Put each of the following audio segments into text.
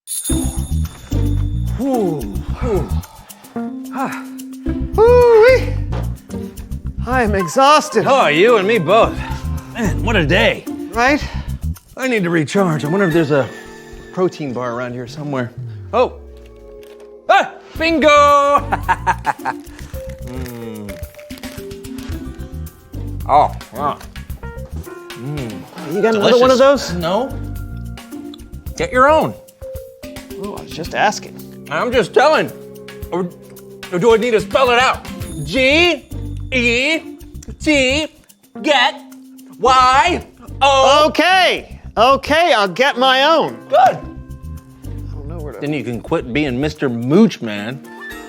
I am exhausted. Oh, you and me both. Man, what a day. Right? I need to recharge. I wonder if there's a protein bar around here somewhere. Oh. Ah, bingo! Oh, wow. You got another one of those? No. Get your own. Oh, I was just asking. I'm just telling. Or do I need to spell it out? G-E-T, get, Y-O. Okay, I'll get my own. Good. I don't know where to... Then you can quit being Mr. Mooch Man.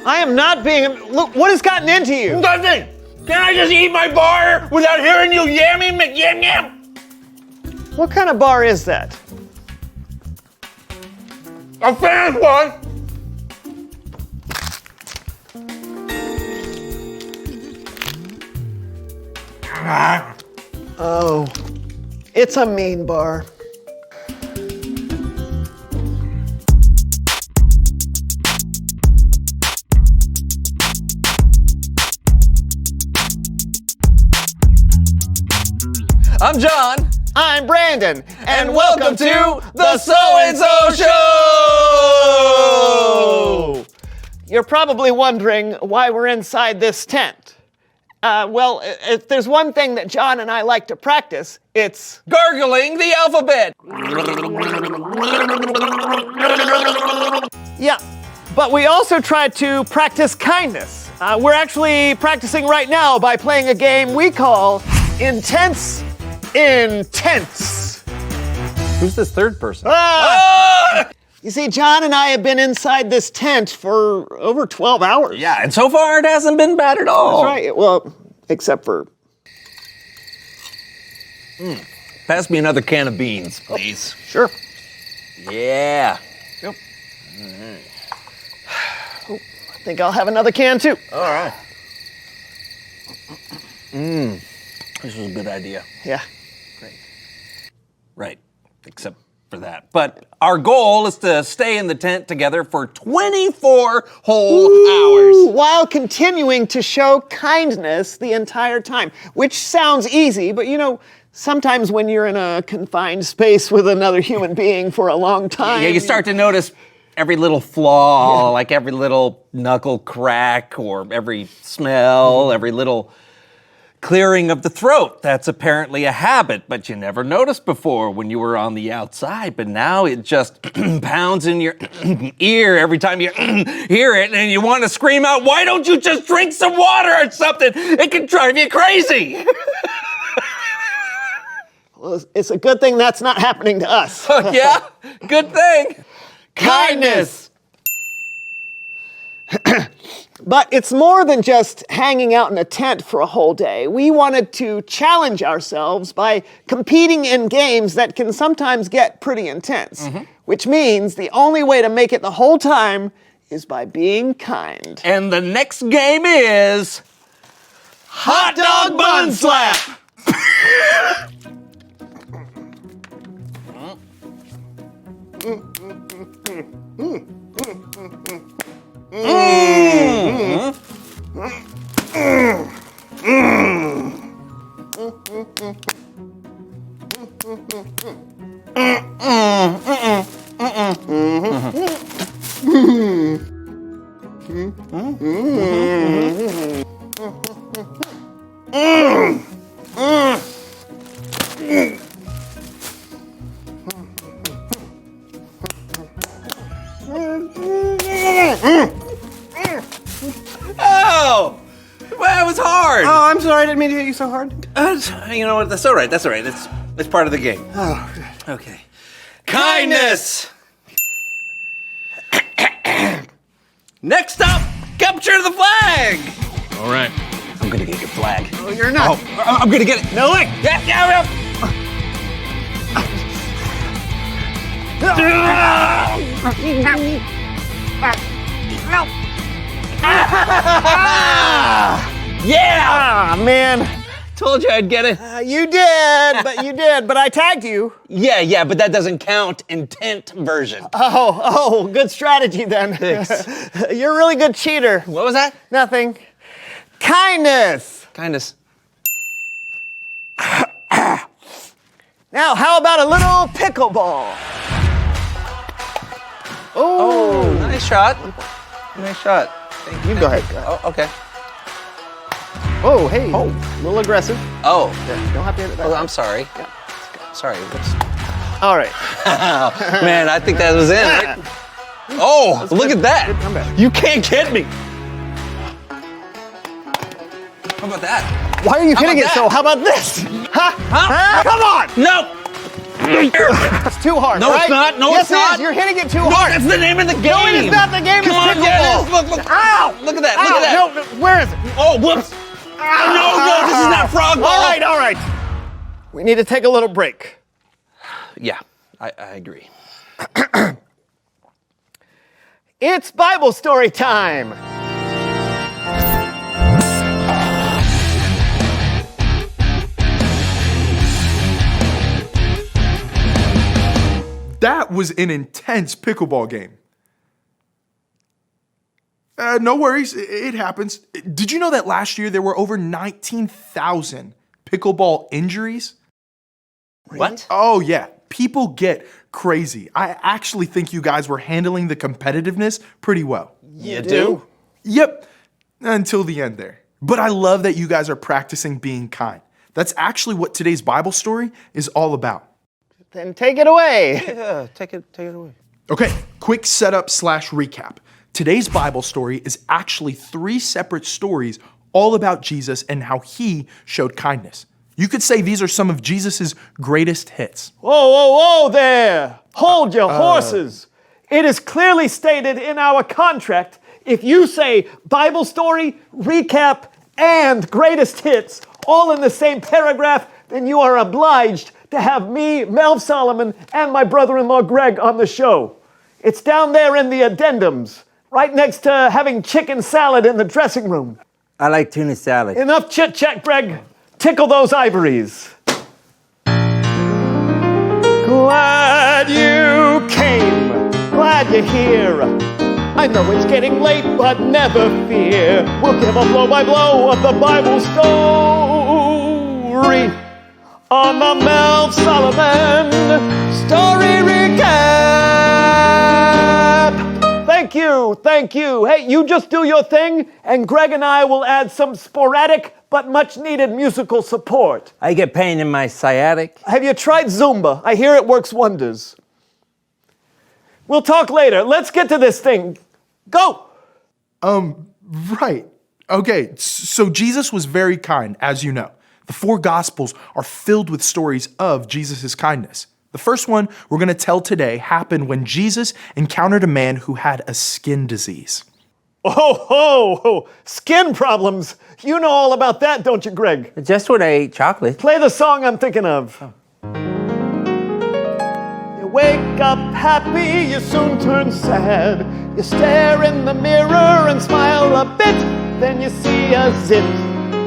I am not being... Look, what has gotten into you? Nothing. Can I just eat my bar without hearing you yammy McYam Yam? What kind of bar is that? A fan's one. Oh, it's a mean bar. I'm John. I'm Brandon, And welcome to the So-and-So Show! You're probably wondering why we're inside this tent. Well, if there's one thing that John and I like to practice, it's... Gargling the alphabet. Yeah, but we also try to practice kindness. We're actually practicing right now by playing a game we call Intense Intense. Who's this third person? You see, John and I have been inside this tent for over 12 hours. Yeah, and so far it hasn't been bad at all. That's right. Well, except for... Pass me another can of beans, please. Sure. Yeah. Yep. Oh, I think I'll have another can too. All right. This was a good idea. Yeah. Right, except for that. But our goal is to stay in the tent together for 24 whole hours. While continuing to show kindness the entire time, which sounds easy, but you know, sometimes when you're in a confined space with another human being for a long time... Yeah, you start to notice every little flaw, like every little knuckle crack, or every smell, every little clearing of the throat. That's apparently a habit, but you never noticed before when you were on the outside. But now it just pounds in your ear every time you hear it, and you want to scream out, "Why don't you just drink some water or something? It can drive you crazy." Well, it's a good thing that's not happening to us. Yeah, good thing. Kindness. But it's more than just hanging out in a tent for a whole day. We wanted to challenge ourselves by competing in games that can sometimes get pretty intense, which means the only way to make it the whole time is by being kind. And the next game is Hot Dog Bun Slap. Oh, well, it was hard. Oh, I'm sorry, I didn't mean to hit you so hard. You know what? That's all right. That's all right. It's part of the game. Oh, Okay. Kindness. Next up, capture the flag. All right. I'm gonna get your flag. oh, you're not. Oh, I'm gonna get it. No way. Yeah. Yeah! Ah, man. Told you I'd get it. You did, but I tagged you. Yeah, but that doesn't count. Intent version. Oh, good strategy then. Thanks. You're a really good cheater. What was that? Nothing. Kindness. Kindness. Now, how about a little pickleball? Oh, nice shot. Nice shot. Thank You go ahead. Oh, okay. Oh, hey. Oh, a little aggressive. Oh. Yeah, don't have to hit it that Oh, hard. I'm sorry. Yeah. Sorry. Whoops. All right. Man, I think that was in, right? Oh, look at that. Good comeback. You can't get me. How about that? Why are you hitting it about so? that? How about this? Huh? Come on! No. It's too hard, No, right? it's not. No, yes, it's not. It is. You're hitting it too No, hard. that's the name of the game. No, it is not. The game is Come on, pickleball. yeah, it is. Look. Ow! Look at that. Ow! Look at that. No, where is it? Oh, whoops. No, this is not frog ball. All right. We need to take a little break. Yeah, I agree. It's Bible story time. That was an intense pickleball game. No worries, it happens. Did you know that last year there were over 19,000 pickleball injuries? What? Oh yeah, people get crazy. I actually think you guys were handling the competitiveness pretty well. You do? Yep, until the end there. But I love that you guys are practicing being kind. That's actually what today's Bible story is all about. Then take it away. Yeah, take it away. Okay, quick setup / recap. Today's Bible story is actually 3 separate stories all about Jesus and how he showed kindness. You could say these are some of Jesus's greatest hits. Whoa there. Hold your horses. It is clearly stated in our contract, if you say Bible story, recap, and greatest hits all in the same paragraph, then you are obliged to have me, Melv Solomon, and my brother-in-law Greg on the show. It's down there in the addendums, right next to having chicken salad in the dressing room. I like tuna salad. Enough chit-chat, Greg. Tickle those ivories. Glad you came. Glad you're here. I know it's getting late, but never fear. We'll give a blow-by-blow of the Bible story on the Melv Solomon Story Recap. Thank you. Hey, you just do your thing, and Greg and I will add some sporadic but much-needed musical support. I get pain in my sciatic. Have you tried Zumba? I hear it works wonders. We'll talk later. Let's get to this thing. Go! Right. Okay, so Jesus was very kind, as you know. The 4 Gospels are filled with stories of Jesus' kindness. The first one we're going to tell today happened when Jesus encountered a man who had a skin disease. Oh, skin problems. You know all about that, don't you, Greg? Just when I ate chocolate. Play the song I'm thinking of. You wake up happy, you soon turn sad. You stare in the mirror and smile a bit, then you see a zit.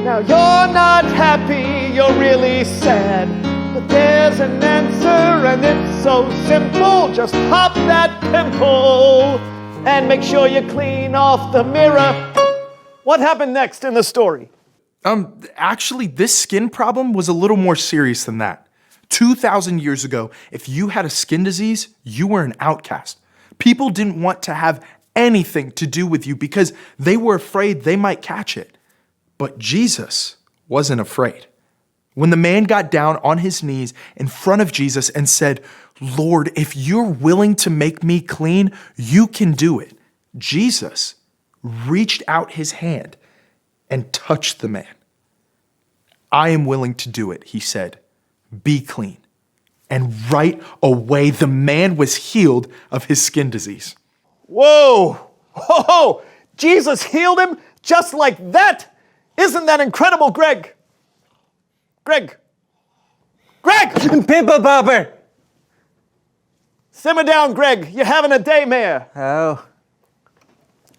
Now you're not happy, you're really sad. But there's an answer and it's so simple. Just pop that pimple and make sure you clean off the mirror. What happened next in the story? Actually, this skin problem was a little more serious than that. 2,000 years ago, if you had a skin disease, you were an outcast. People didn't want to have anything to do with you because they were afraid they might catch it. But Jesus wasn't afraid. When the man got down on his knees in front of Jesus and said, "Lord, if you're willing to make me clean, you can do it," Jesus reached out his hand and touched the man. "I am willing to do it," he said. "Be clean." And right away, the man was healed of his skin disease. Whoa! Jesus healed him just like that? Isn't that incredible, Greg? Greg! Pimple popper! Simmer down, Greg. You're having a daymare. Oh.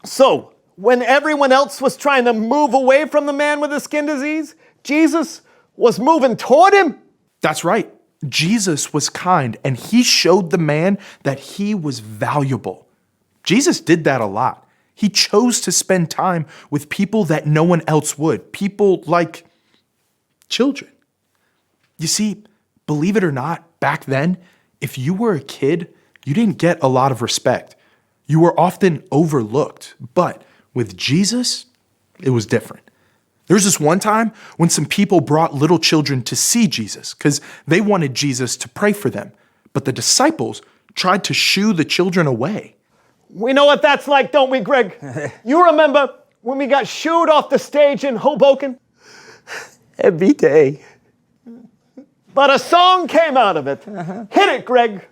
So, when everyone else was trying to move away from the man with the skin disease, Jesus was moving toward him? That's right. Jesus was kind, and he showed the man that he was valuable. Jesus did that a lot. He chose to spend time with people that no one else would, people like children. You see, believe it or not, back then, if you were a kid, you didn't get a lot of respect. You were often overlooked. But with Jesus, it was different. There was this one time when some people brought little children to see Jesus because they wanted Jesus to pray for them. But the disciples tried to shoo the children away. We know what that's like, don't we, Greg? You remember when we got shooed off the stage in Hoboken? Every day. But a song came out of it. Hit it, Greg.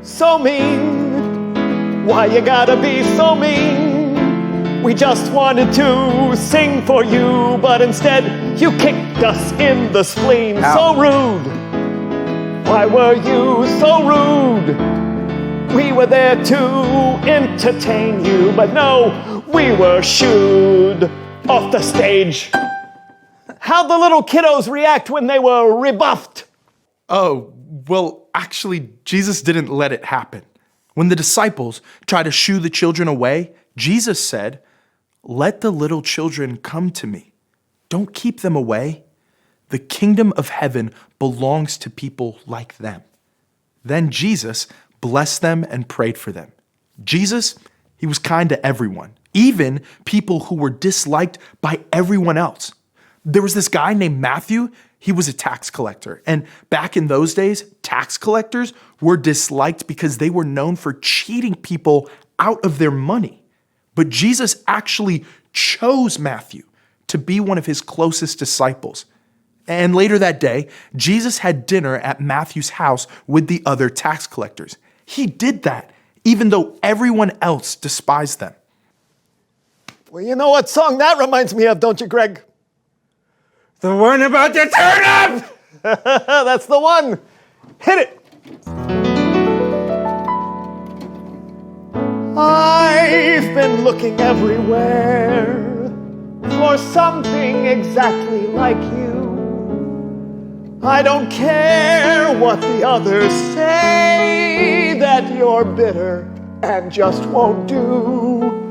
So mean, why you gotta be so mean? We just wanted to sing for you, but instead you kicked us in the spleen. Ow. So rude. Why were you so rude? We were there to entertain you, but no, we were shooed off the stage. How'd the little kiddos react when they were rebuffed? Oh, well, actually, Jesus didn't let it happen. When the disciples tried to shoo the children away, Jesus said, "Let the little children come to me. Don't keep them away. The kingdom of heaven belongs to people like them." Then Jesus blessed them and prayed for them. Jesus, he was kind to everyone, even people who were disliked by everyone else. There was this guy named Matthew. He was a tax collector. And back in those days, tax collectors were disliked because they were known for cheating people out of their money. But Jesus actually chose Matthew to be one of his closest disciples. And later that day, Jesus had dinner at Matthew's house with the other tax collectors. He did that even though everyone else despised them. Well, you know what song that reminds me of, don't you, Greg? The one about the turnip! That's the one. Hit it. I've been looking everywhere for something exactly like you. I don't care what the others say, that you're bitter and just won't do.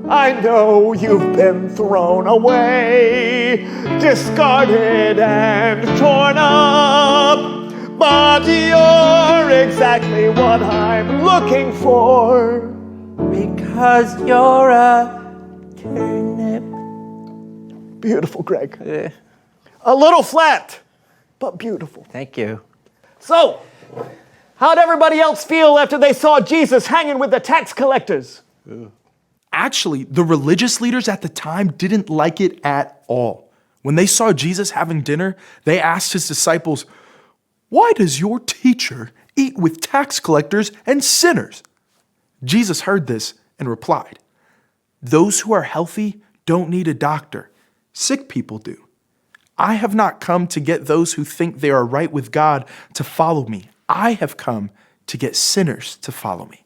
I know you've been thrown away, discarded and torn up, but you're exactly what I'm looking for. Because you're a turnip. Beautiful, Greg. A little flat, but beautiful. Thank you. So, how'd everybody else feel after they saw Jesus hanging with the tax collectors? Actually, the religious leaders at the time didn't like it at all. When they saw Jesus having dinner, they asked his disciples, "Why does your teacher eat with tax collectors and sinners?" Jesus heard this and replied, "Those who are healthy don't need a doctor. Sick people do. I have not come to get those who think they are right with God to follow me. I have come to get sinners to follow me."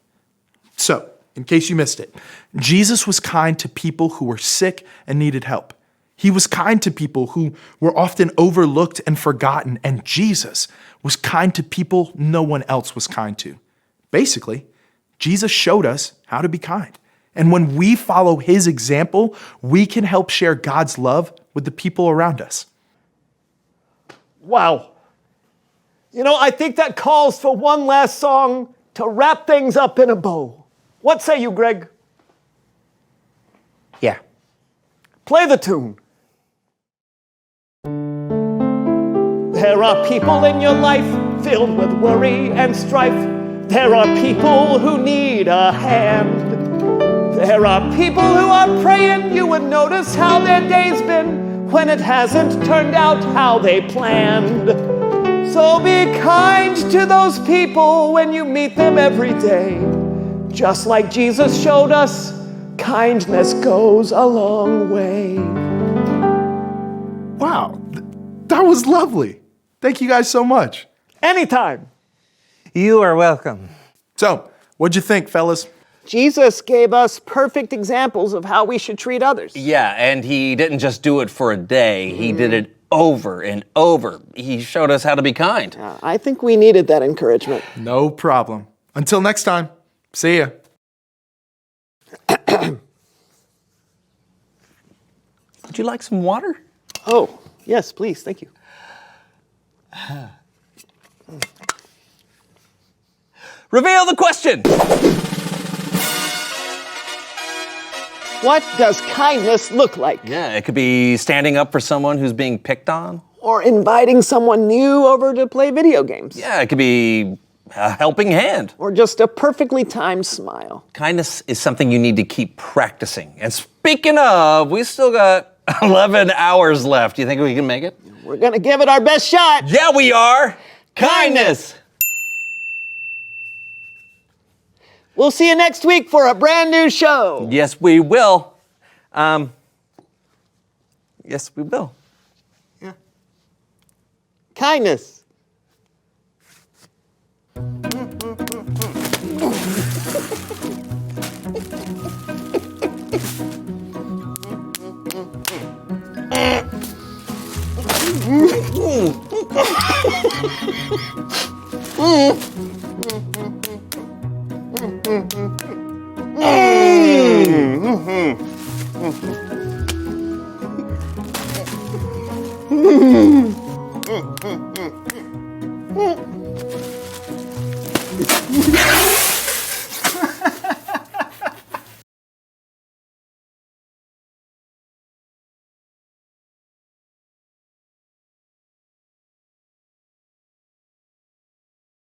So, in case you missed it, Jesus was kind to people who were sick and needed help. He was kind to people who were often overlooked and forgotten, and Jesus was kind to people no one else was kind to. Basically, Jesus showed us how to be kind. And when we follow his example, we can help share God's love with the people around us. Wow. You know, I think that calls for one last song to wrap things up in a bow. What say you, Greg? Yeah. Play the tune. There are people in your life filled with worry and strife. There are people who need a hand. There are people who are praying you would notice how their day's been when it hasn't turned out how they planned. So be kind to those people when you meet them every day. Just like Jesus showed us, kindness goes a long way. Wow, that was lovely. Thank you guys so much. Anytime. You are welcome. So, what'd you think, fellas? Jesus gave us perfect examples of how we should treat others. Yeah, and he didn't just do it for a day. He did it over and over. He showed us how to be kind. I think we needed that encouragement. No problem. Until next time, see ya. Would you like some water? Oh, yes, please, thank you. Reveal the question. What does kindness look like? Yeah, it could be standing up for someone who's being picked on. Or inviting someone new over to play video games. Yeah, it could be a helping hand. Or just a perfectly timed smile. Kindness is something you need to keep practicing. And speaking of, we still got 11 hours left. Do you think we can make it? We're gonna give it our best shot. Yeah, we are. Kindness. We'll see you next week for a brand new show. Yes, we will. Yes, we will. Kindness.